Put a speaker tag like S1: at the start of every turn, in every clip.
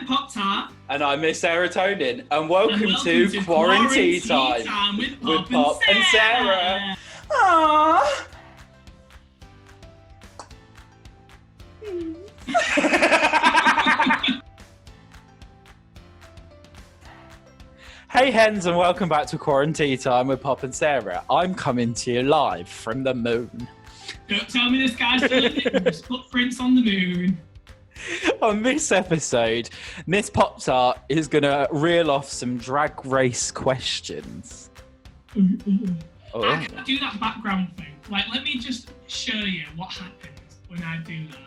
S1: I'm Pop-Tart.
S2: And I'm Miss Tonin. And welcome to Quarantine Time
S1: with
S2: Pop and Sarah. Aww. Hey Hens, and welcome back to Quarantine Time with Pop and Sarah. I'm coming to you live from the moon.
S1: Don't tell me this guy's filming footprints on the moon.
S2: On this episode, Miss Pop-Tart is going to reel off some drag race questions.
S1: Oh. I can't do that background thing. Like, let me just show you what happens when I do that.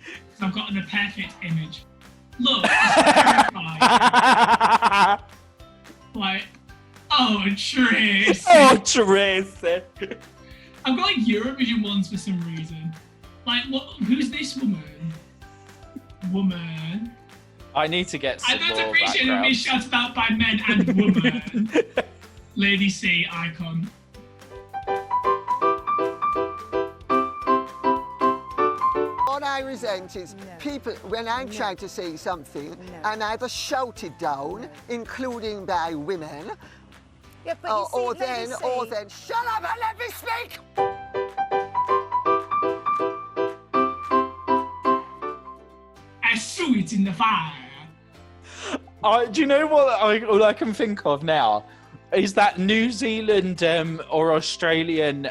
S1: Because I've got the perfect image. Look, it's terrifying. Like, oh, Tracy.
S2: Oh, Tracy.
S1: I've got like Eurovision ones for some reason. Like, what? Who's this woman? Woman.
S2: I need to get some
S1: I don't
S2: more
S1: appreciate it being shouted out by men and woman. Lady C icon.
S3: What I resent is people, when I'm trying to say something, and either shout it down, including by women, or then, shut up and let me speak!
S1: I threw it in the fire.
S2: Do you know what all I can think of now? Is that New Zealand or Australian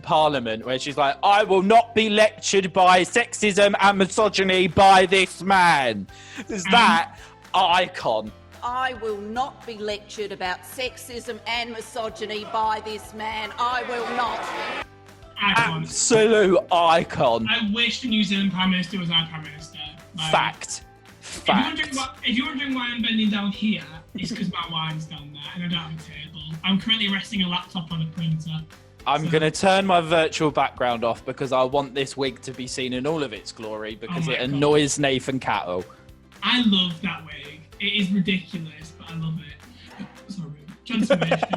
S2: Parliament, where she's like, I will not be lectured by sexism and misogyny by this man. Is that icon?
S4: I will not be lectured about sexism and misogyny by this man. I will not.
S1: Icon.
S2: Absolute icon.
S1: I wish the New Zealand Prime Minister was our Prime Minister. Like,
S2: Fact.
S1: If you're wondering why I'm bending down here, it's because my wine's down there and I don't have a table. I'm currently resting a laptop on a printer.
S2: I'm going to turn my virtual background off because I want this wig to be seen in all of its glory because it annoys Nathan Cattle.
S1: I love that wig. It is ridiculous, but I love it. Sorry. Transformation.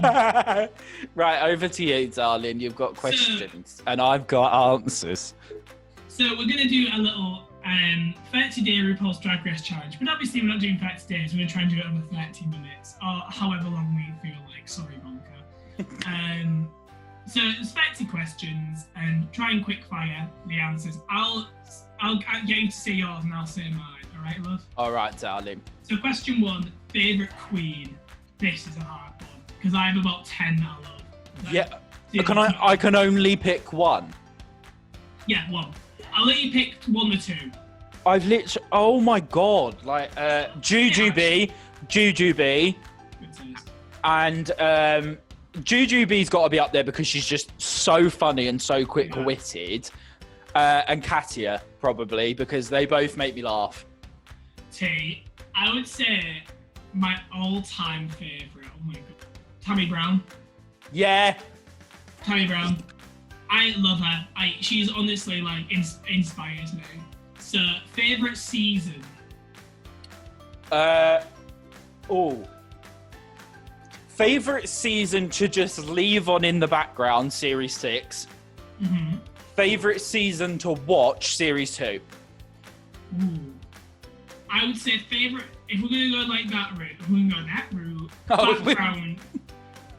S2: Right, over to you, darling. You've got questions and I've got answers.
S1: So we're going to do a little 30-day Rupauls Drag Race challenge, but obviously we're not doing 30 days. We're going to try and do it over 30 minutes or however long we feel like. Sorry, Bonka. So it's 30 questions and try and quick fire the answers. I'll get you to say yours and I'll say mine. All right, love?
S2: All right, darling.
S1: So question 1, favourite queen. This is a hard one because I have about 10 that I love. Like,
S2: I can only pick one.
S1: Yeah, one. I'll let you pick 1 or 2.
S2: I've literally, oh my god, like Jujubee, and Jujubee's got to be up there because she's just so funny and so quick-witted, and Katia probably because they both make me laugh.
S1: I would say my all-time favourite. Oh my god, Tammy Brown.
S2: Yeah,
S1: Tammy Brown. I love her. She's honestly like inspires me. So, favourite season?
S2: Favourite season to just leave on in the background, Series 6.
S1: Mm-hmm.
S2: Favourite season to watch, Series 2.
S1: Ooh. I would say favourite, if we're going to go like that route, background,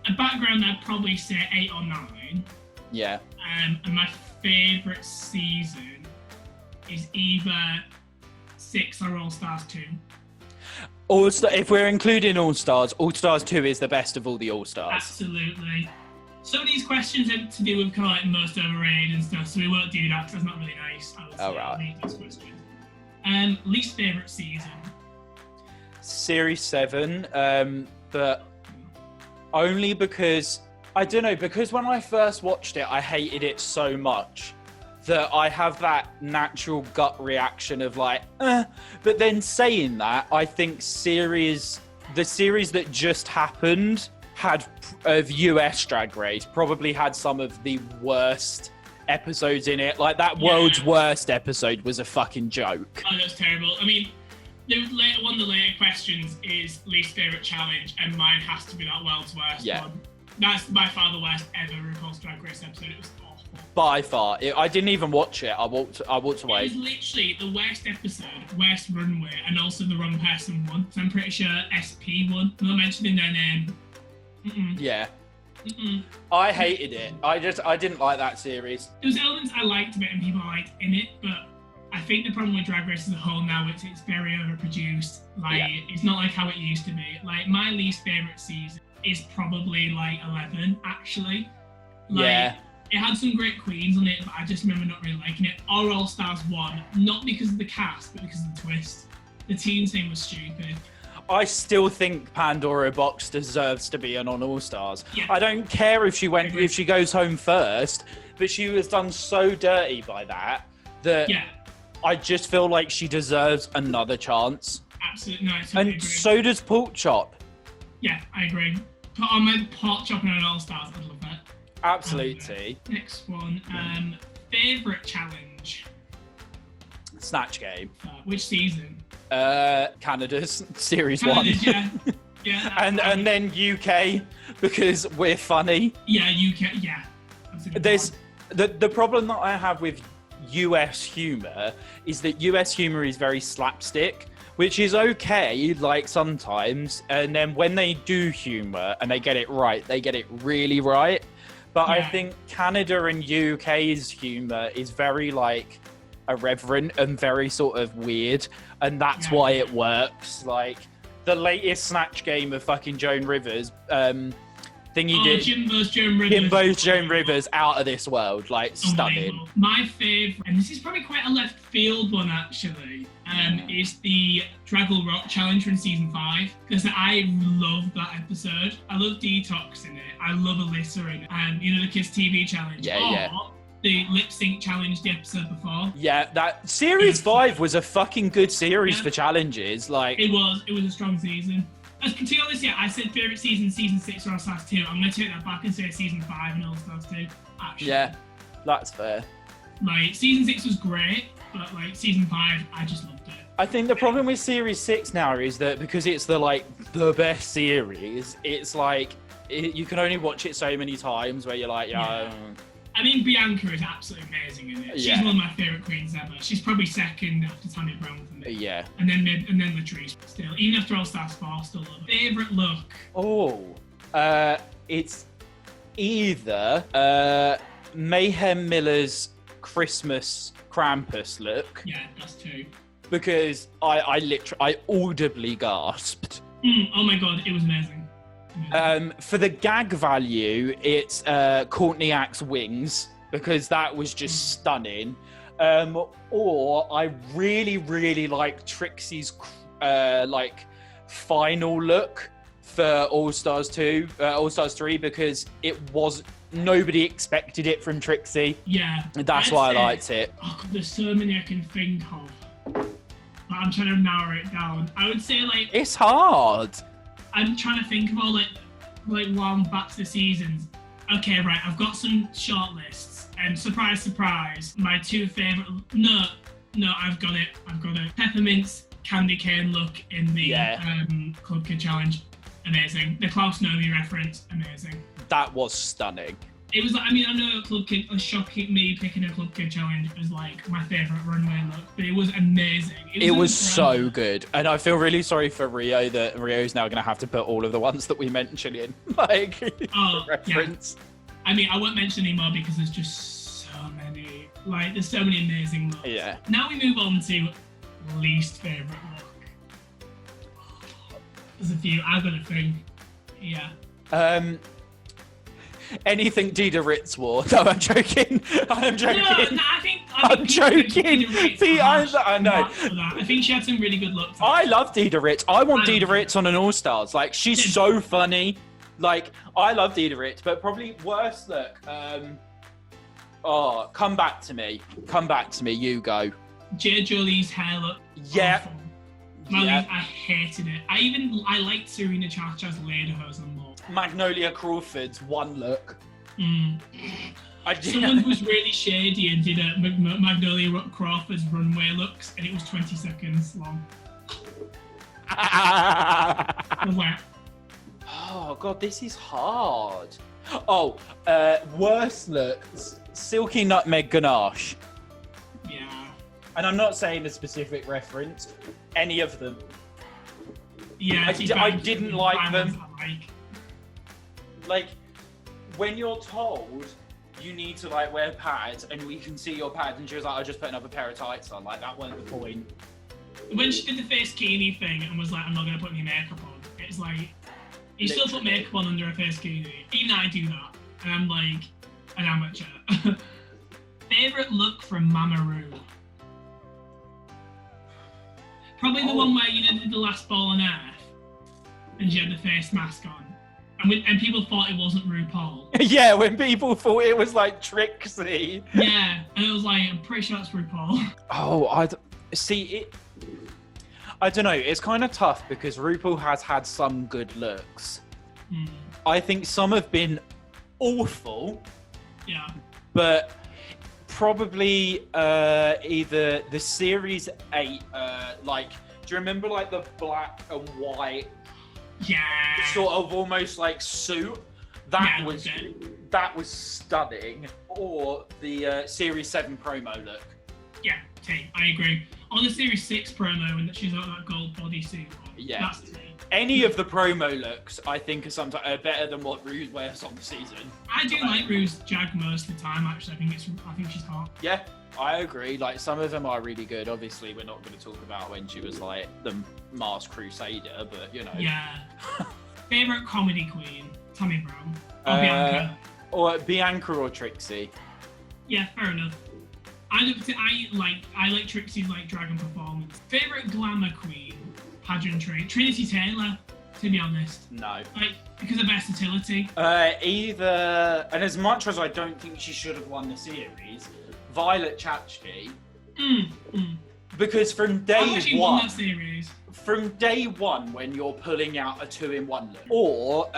S1: a background I'd probably say 8 or 9.
S2: Yeah.
S1: And my favourite season is either 6 or All Stars 2.
S2: If we're including All Stars 2 is the best of all the All Stars.
S1: Absolutely. Some of these questions are to do with kind of like most overrated and stuff, so we won't do that because that's not really nice. I would say. I'll leave these questions. Least favourite season?
S2: Series 7, but only because, I don't know, because when I first watched it, I hated it so much that I have that natural gut reaction of like, But then saying that, I think the series that just happened of US Drag Race probably had some of the worst episodes in it. Like that world's worst episode was a fucking joke.
S1: Oh, that's terrible. I mean, one of the later questions is least favourite challenge, and mine has to be that world's worst one. That's by far the worst ever RuPaul's Drag Race episode. It was awful.
S2: By far. I didn't even watch it. I walked away.
S1: It was literally the worst episode, worst runway, and also the wrong person won. So I'm pretty sure SP won. I'm not mentioning their name.
S2: Yeah. I hated it. I didn't like that series.
S1: There was elements I liked of it and people I liked in it, but I think the problem with Drag Race as a whole now, it's very overproduced. Like, it's not like how it used to be. Like, my least favourite season is probably, like, 11, actually. Like, it had some great queens on it, but I just remember not really liking it. Our All Stars won, not because of the cast, but because of the twist. The team thing was stupid.
S2: I still think Pandora Box deserves to be on All Stars.
S1: Yeah.
S2: I don't care if she goes home first, but she was done so dirty by that I just feel like she deserves another chance.
S1: Absolutely, no, I totally agree.
S2: So does Pork Chop.
S1: Yeah, I agree. Put on my Pork Chop and an All Stars, I'd love that.
S2: Absolutely.
S1: Next one, favourite challenge.
S2: Snatch Game.
S1: Which season?
S2: Canada's Series 1.
S1: Yeah.
S2: and then UK, because we're funny.
S1: Yeah, UK, yeah.
S2: There's the problem that I have with US humour is that US humour is very slapstick, which is okay, like sometimes, and then when they do humour and they get it right, they get it really right. But I think Canada and UK's humour is very, like, irreverent and very sort of weird, and that's why it works. Like, the latest Snatch Game of fucking Joan Rivers,
S1: Jimbo's Joan Rivers.
S2: Out of this world, like, stunning.
S1: My favourite, and this is probably quite a left field one actually, is the Draggle Rock Challenge from season 5, because I love that episode. I love Detox in it. I love Alyssa in it, and the Kiss TV challenge. The lip sync challenge the episode before. Yeah,
S2: that series 5 was a fucking good series for challenges. Like,
S1: it was a strong season. To be honest, I said favourite season 6 or All Stars 2. I'm going to take that back and say season 5 and All Stars 2. Actually.
S2: Yeah, that's fair.
S1: Like, season 6 was great, but like season 5, I just loved it.
S2: I think the problem with series 6 now is that because it's the best series, it's like you can only watch it so many times where you're like,
S1: I mean, Bianca is absolutely amazing in it. She's one of my favourite queens ever. She's probably second after Tanya Brown for me.
S2: Yeah.
S1: And then Latrice still. Even after All Stars 4, still love it. Favourite look?
S2: It's either Mayhem Miller's Christmas Krampus look.
S1: Yeah, that's 2.
S2: Because I audibly gasped.
S1: Oh my god, it was amazing.
S2: For the gag value, it's Courtney Axe wings, because that was just stunning. Or I really, really like Trixie's final look for All Stars 2, All Stars 3, because nobody expected it from Trixie.
S1: Yeah,
S2: that's why I liked it.
S1: Oh god, there's so many I can think of, but I'm trying to narrow it down. I would say
S2: it's hard. I'm
S1: trying to think of all while back to the seasons. Okay, right, I've got some short lists. Surprise, surprise. My 2 favourite. No, I've got it. Peppermint's candy cane look in the Club Kid Challenge. Amazing. The Klaus Nomi reference, amazing.
S2: That was stunning.
S1: It was I know Club Kid was shocking. Me picking a Club Kid Challenge was like my favourite runway look, but it was amazing.
S2: It was so good, and I feel really sorry for Rio that Rio's now going to have to put all of the ones that we mentioned in reference.
S1: Yeah. I mean, I won't mention anymore because there's just so many. Like, there's so many amazing looks.
S2: Yeah.
S1: Now we move on to least favourite look. There's a few. I've got a thing. Yeah.
S2: Anything Dida Ritz wore. No, I'm joking. I'm joking.
S1: No, I think
S2: I'm joking. I know.
S1: I think she had some really good looks.
S2: I love Dida Ritz. I want Dida Ritz on an All Stars. Like, she's so funny. Like, I love Dida Ritz, but probably worst look. Come back to me. You go.
S1: Jay Jolie's hair look.
S2: Yeah.
S1: I hated it. I liked Serena Chacha's lederhosen more.
S2: Magnolia Crawford's one look.
S1: Someone was really shady and did a Magnolia Crawford's runway looks, and it was 20 seconds long.
S2: Oh god, this is hard. Oh, worst looks, Silky Nutmeg Ganache.
S1: Yeah.
S2: And I'm not saying a specific reference, any of them.
S1: Yeah,
S2: I didn't like them.
S1: Like.
S2: Like, when you're told you need to like wear pads and we can see your pads, and she was like, I'll just put another pair of tights on. Like, that wasn't the point.
S1: When she did the face kini thing and was like, I'm not going to put any makeup on, it's like, you still put makeup on under a face kini. Even I do that. And I'm like, an amateur. Favourite look from Mama Ru? Probably the one where you did the last ball on earth and she had the face mask on. And people thought it wasn't RuPaul.
S2: Yeah, when people thought it was like Trixie.
S1: Yeah, and it was like, I'm pretty sure it's RuPaul.
S2: Oh, I don't know. It's kind of tough because RuPaul has had some good looks. I think some have been awful.
S1: Yeah.
S2: But probably either the Series 8, like, do you remember like the black and white?
S1: Yeah.
S2: Sort of almost like suit. That was stunning. Or the Series 7 promo look.
S1: Yeah, I agree. On the Series 6 promo, when she's got that gold bodysuit on,
S2: yeah.
S1: That's
S2: any of the promo looks, I think, are sometimes better than what Ru wears on the season.
S1: I do like Ru's jag most of the time. Actually, I think she's hot.
S2: Yeah, I agree. Like, some of them are really good. Obviously, we're not going to talk about when she was like the Masked Crusader, but you know.
S1: Yeah. Favorite comedy queen? Tammy Brown or Bianca?
S2: Or Bianca or Trixie.
S1: Yeah, fair enough. I like Trixie's like dragon performance. Favorite glamour queen? Pageantry? Trinity Taylor, to be honest.
S2: No.
S1: Like, because of versatility.
S2: Either, and as much as I don't think she should have won the series, Violet Chachki. Because from day
S1: won that series.
S2: From day one, when you're pulling out a 2-in-1 look, or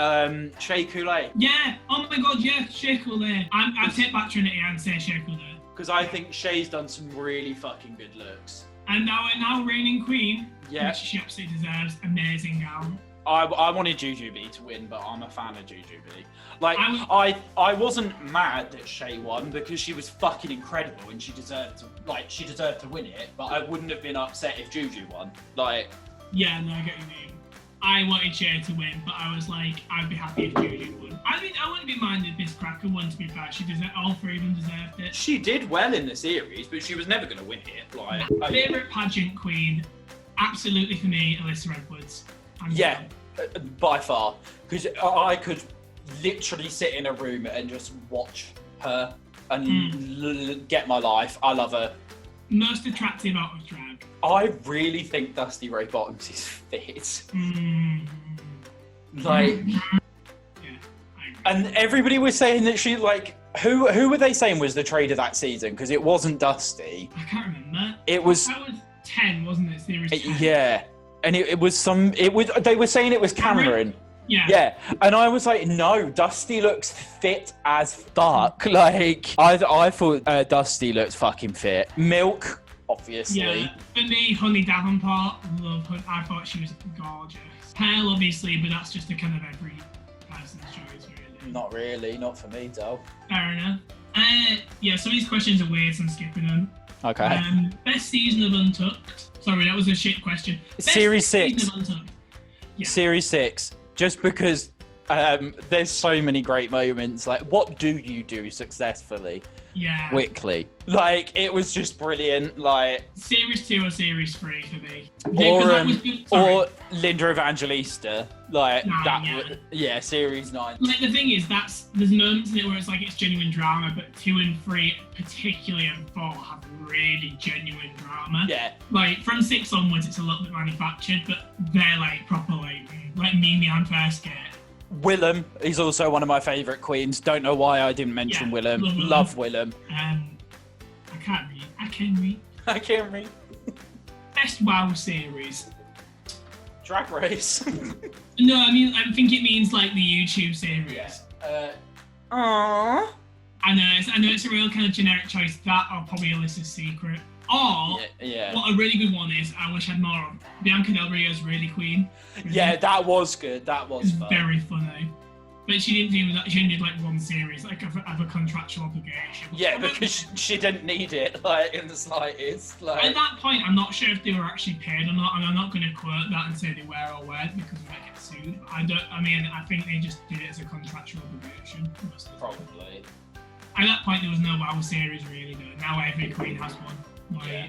S2: Shea Coulee.
S1: Yeah. Oh my God. Yeah. Shea Coulee. I take back Trinity and say Shea Coulee.
S2: Because I think Shea's done some really fucking good looks.
S1: And now reigning queen.
S2: Yeah.
S1: Which she absolutely deserves. Amazing gown.
S2: I wanted Jujubee to win, but I'm a fan of Jujubee. Like, I wasn't mad that Shea won because she was fucking incredible and she deserved to win it, but I wouldn't have been upset if Juju won. Like,
S1: yeah, no, I get what you mean. I wanted Shea to win, but I was like, I'd be happy if Juju won. I mean, I wouldn't be minded if Miss Cracker won, to be fair. All three of them deserved it.
S2: She did well in the series, but she was never going to win it. Like,
S1: favourite pageant queen, absolutely for me, Alyssa Edwards.
S2: Yeah, by far. Because I could literally sit in a room and just watch her and get my life. I love her.
S1: Most attractive out of drag.
S2: I really think Dusty Ray Bottoms is fit. Like,
S1: yeah,
S2: and everybody was saying that she, like, who were they saying was the traitor that season? Because it wasn't Dusty.
S1: I can't remember.
S2: It was.
S1: That was 10, wasn't it? Series 10.
S2: Yeah, and it was some. It was. They were saying it was Cameron.
S1: Yeah.
S2: Yeah, and I was like, no, Dusty looks fit as fuck. Like, I thought Dusty looked fucking fit. Milk, obviously.
S1: Yeah, for me, Honey Davenport, love her. I thought she was gorgeous. Pearl, obviously, but that's just a kind of every person's choice, really.
S2: Not really, not for me, though.
S1: Fair enough. Yeah, some of these questions are weird, so I'm skipping them.
S2: Okay.
S1: Best season of Untucked. Sorry, that was a shit question.
S2: Series 6.
S1: Season of Untucked. Yeah.
S2: Series 6. Just because there's so many great moments. Like, what do you do successfully?
S1: Yeah.
S2: Quickly. Like, it was just brilliant. Like,
S1: Series 2 or Series 3 for me.
S2: Or Linda Evangelista. Like, Series 9.
S1: Like, the thing is, there's moments in it where it's like it's genuine drama, but 2 and 3, particularly, and 4 have really genuine drama.
S2: Yeah.
S1: Like, from 6 onwards, it's a little bit manufactured, but they're like proper like Mimi and First Gate.
S2: Willem is also one of my favourite queens. Don't know why I didn't mention Willem. Love Willem.
S1: I can read. Best WoW series.
S2: Drag Race.
S1: No, I think it means like the YouTube series.
S2: Aww.
S1: I know it's a real kind of generic choice. That or probably Alyssa's Secret. Or what a really good one is, I wish I had more of, Bianca Del Rio's Really Queen.
S2: Yeah, that was good. That was fun.
S1: Very funny. But she didn't do that. She only did like one series, like of a contractual obligation.
S2: Yeah, because she didn't need it, like in the slightest. Like
S1: at that point, I'm not sure if they were actually paid or not, and I'm not going to quote that and say they were or weren't because we might get sued. I think they just did it as a contractual obligation.
S2: Probably.
S1: At that point, there was no WoW series really. Though. Now every queen has one. Like,
S2: yeah.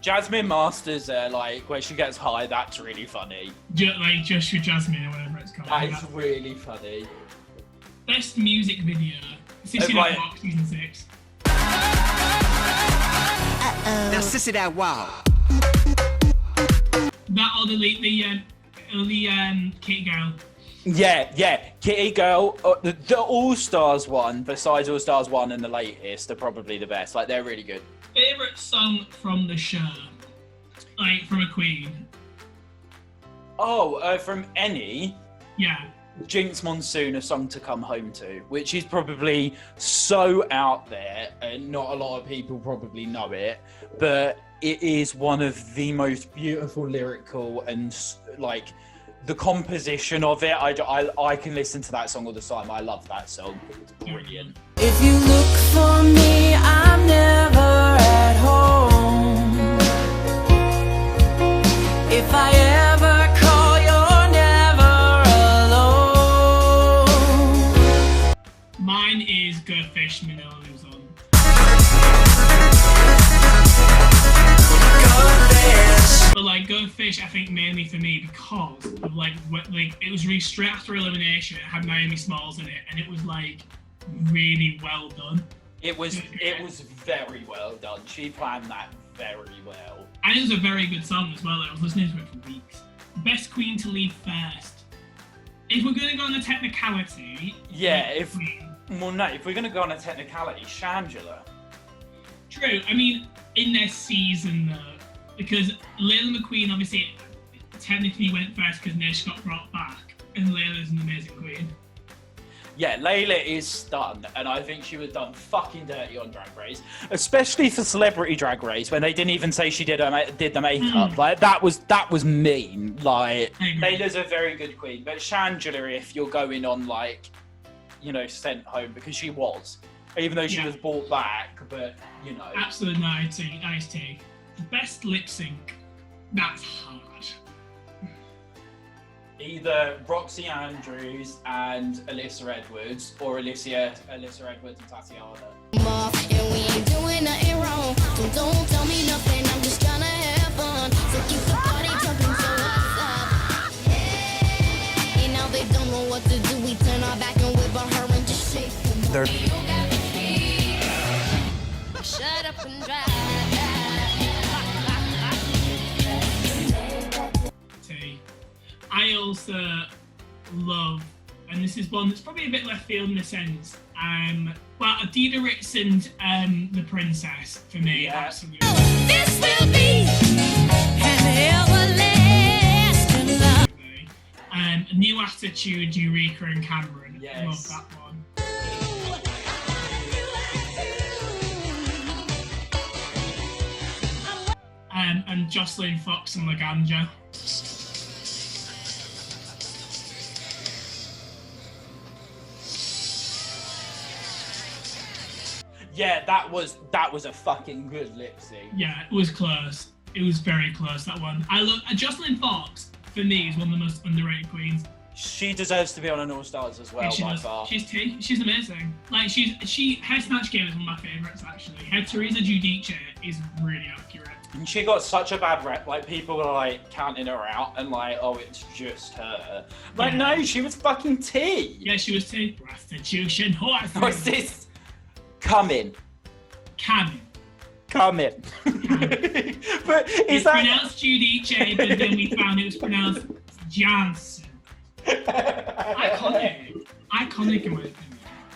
S2: Jasmine Masters, like where she gets high, that's really funny.
S1: Like Just for Jasmine or whatever it's called.
S2: That is really funny.
S1: Best music video. Sissy That Walk, season 6.
S5: Now Sissy That Walk.
S1: That or the Kitty Girl.
S2: Yeah, Kitty Girl. The All Stars one, besides All Stars 1 and the latest, are probably the best. Like they're really good.
S1: Favorite song from the show, like from a queen.
S2: Oh, from any.
S1: Yeah.
S2: Jinx Monsoon, A Song to Come Home To, which is probably so out there and not a lot of people probably know it, but it is one of the most beautiful lyrical and like the composition of it. I can listen to that song all the time. I love that song. It's brilliant.
S6: If you look for me, I'm never at home. If I ever call, you're never alone.
S1: Mine is Go Fish, Manila Luzon. But like Go Fish, I think mainly for me because of like it was really straight after elimination. It had Naomi Smalls in it, and it was like really well done.
S2: It was very well done. She planned that very well.
S1: And it was a very good song as well. I was listening to it for weeks. Best queen to leave first. If we're going to go on a technicality...
S2: Yeah, if we're going to go on a technicality, Shangela.
S1: True. I mean, in their season, though, because Layla McQueen obviously technically went first because Nish got brought back, and Layla's an amazing queen.
S2: Yeah, Layla is stunned, and I think she was done fucking dirty on Drag Race, especially for Celebrity Drag Race when they didn't even say she did the makeup. Like that was mean. Like Layla's a very good queen, but Shangela, if you're going on like, you know, sent home because she was, even though she was brought back, but you know,
S1: absolute nice take. Best lip sync. That's hard.
S2: Either Roxy Andrews and Alyssa Edwards, or Alyssa Edwards and Tatiana.
S7: And we ain't doing nothing wrong, so don't tell me nothing. I'm just trying to have fun. So keep the party jumping, so what's up? Yeah. And now they don't know what to do. We turn our back and whip on her and just shake. Shut up and drive.
S1: I also love, and this is one that's probably a bit left field in a sense, Adida Ritz and The Princess, for me, absolutely.
S7: This will be an everlasting love.
S1: A New Attitude, Eureka and Cameron.
S2: Yes.
S1: I love that one. And Jocelyn Fox and Laganja.
S2: Yeah, that was a fucking good lip sync.
S1: Yeah, it was close. It was very close, that one. I love Jocelyn Fox, for me, is one of the most underrated queens.
S2: She deserves to be on an All Stars as well, by far.
S1: She's amazing. Like her Snatch Game is one of my favourites actually. Her Teresa Giudice is really accurate.
S2: And she got such a bad rep. Like people were like counting her out and like, oh, it's just her. Like no, she was fucking T.
S1: Yeah, she was T. Prostitution.
S2: What's this? Come in. But
S1: it's pronounced Giudice, but then we found it was pronounced Johnson. Iconic in my opinion.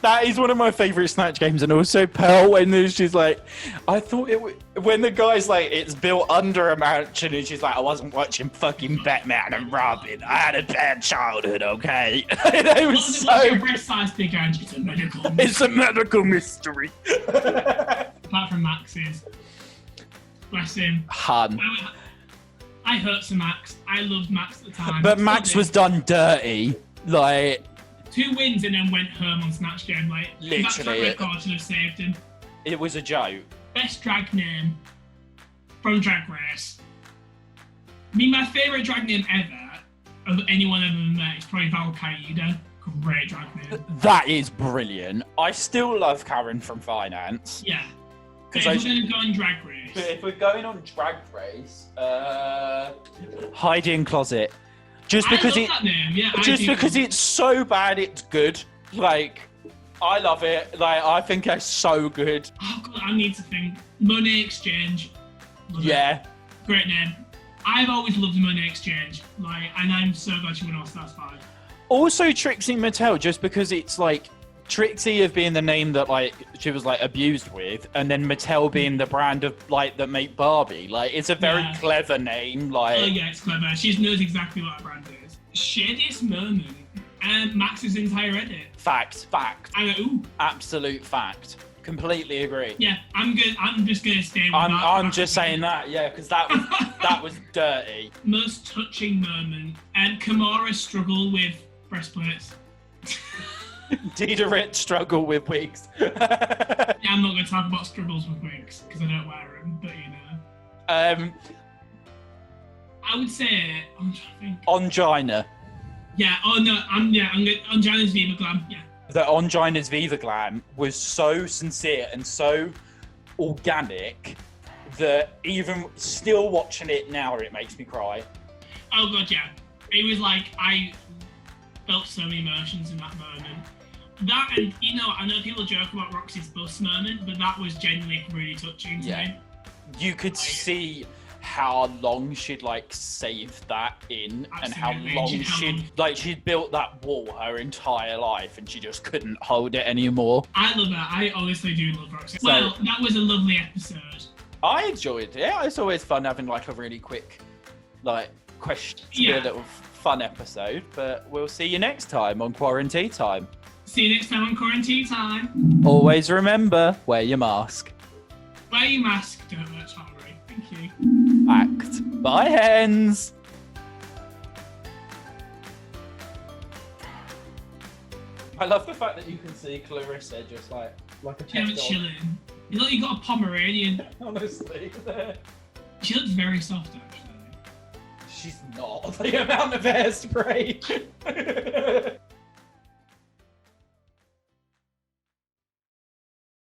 S2: That is one of my favourite Snatch Games, and also Pearl, when she's like, I thought it would, when the guy's like, it's built under a mansion, and she's like, I wasn't watching fucking Batman and Robin. I had a bad childhood, okay? It was so...
S1: Your breast size big and it's a medical mystery.
S2: It's a medical mystery.
S1: Apart from Max's. Bless him.
S2: Hun.
S1: I hurt some Max. I loved Max at the time.
S2: But Max was done dirty. Like...
S1: 2 wins and then went home on Snatch Game. Like,
S2: Literally.
S1: that track record should have saved him.
S2: It was a joke.
S1: Best drag name from Drag Race. I mean, my favourite drag name ever, of anyone ever met, is probably Val Qaeda. Great drag name.
S2: That is brilliant. I still love Karen from Finance.
S1: Yeah. But if we're going to go on Drag Race.
S2: But if we're going on Drag Race, Hiding Closet. Just because
S1: that name. Yeah,
S2: just because it's so bad, it's good. Like, I love it. Like, I think it's so good.
S1: Oh god, I need to think. Money Exchange. Love
S2: Yeah.
S1: it. Great name. I've always loved Money Exchange. Like, and I'm so glad she went All Stars 5.
S2: Also, Trixie Mattel, just because it's like Trixie of being the name that like she was like abused with, and then Mattel being the brand of like that make Barbie. Like, it's a very clever name. Like,
S1: oh yeah, it's clever. She knows exactly what her brand is. Shadiest moment. And Max's entire edit.
S2: Fact.
S1: Ooh.
S2: Absolute fact. Completely agree.
S1: Yeah, I'm good. I'm just gonna stay with that.
S2: I'm just saying that, yeah, because that was dirty.
S1: Most touching moment. And Kimura's struggle with breastplates.
S2: Diderot struggle with wigs.
S1: Yeah, I'm not going to talk about struggles with wigs because I don't wear them, but you know. I would say, I'm trying to think.
S2: Ongina.
S1: Yeah. Oh no. I'm going Ongina's Viva Glam. Yeah.
S2: The Ongina's Viva Glam was so sincere and so organic that even still watching it now, it makes me cry.
S1: Oh god, yeah. It was like I felt so many emotions in that moment. That, and you know, I know people joke about Roxy's bus moment, but that was genuinely really touching to me.
S2: You could see how long she'd like saved that in. Absolutely. And how long she'd built that wall her entire life and she just couldn't hold it anymore.
S1: I love that. I honestly do love Roxy. Well, that was a lovely episode.
S2: I enjoyed it. It's always fun having like a really quick like question, a little fun episode, but we'll see you next time on Quarantine Time.
S1: See you next time on Quarantine Time.
S2: Always remember, wear your mask.
S1: Wear your mask, don't hurt Harry. Thank you.
S2: Act. Bye, hens. I love the fact that you can see Clarissa just like a pet dog.
S1: Chilling. You look, you got a Pomeranian.
S2: Honestly.
S1: She looks very soft, actually.
S2: She's not. The amount of hairspray.